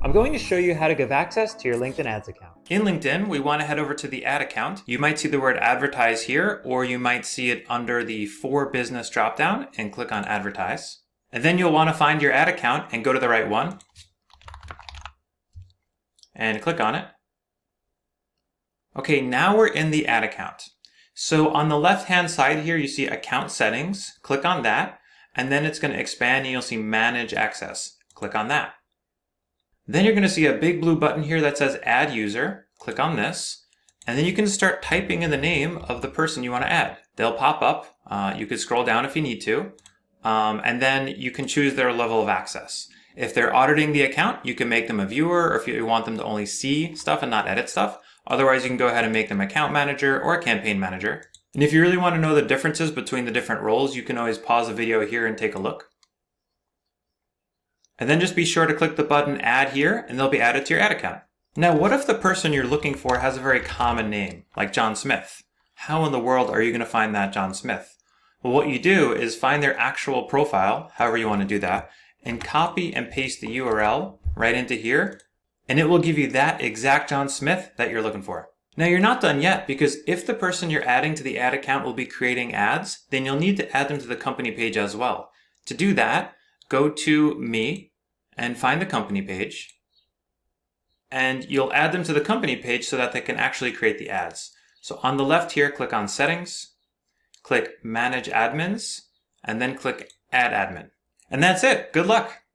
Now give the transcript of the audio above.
I'm going to show you how to give access to your LinkedIn Ads account. In LinkedIn, we want to head over to the ad account. You might see the word advertise here, or you might see it under the for business dropdown and click on advertise. And then you'll want to find your ad account and go to the right one and click on it. Okay, now we're in the ad account. So on the left-hand side here, you see account settings. Click on that, and then it's going to expand and you'll see manage access. Click on that. Then you're going to see a big blue button here that says add user. Click on this, and then you can start typing in the name of the person you want to add. They'll pop up. You could scroll down if you need to, and then you can choose their level of access. If they're auditing the account, you can make them a viewer, or if you want them to only see stuff and not edit stuff. Otherwise, you can go ahead and make them account manager or a campaign manager. And if you really want to know the differences between the different roles, you can always pause the video here and take a look. And then just be sure to click the button add here, and they'll be added to your ad account. Now, what if the person you're looking for has a very common name, like John Smith? How in the world are you going to find that John Smith? Well, what you do is find their actual profile, however you want to do that, and copy and paste the URL right into here, and it will give you that exact John Smith that you're looking for. Now, you're not done yet, because if the person you're adding to the ad account will be creating ads, then you'll need to add them to the company page as well. To do that, go to Me and find the company page, and you'll add them to the company page so that they can actually create the ads. So on the left here, click on Settings, click Manage Admins, and then click Add Admin. And that's it. Good luck.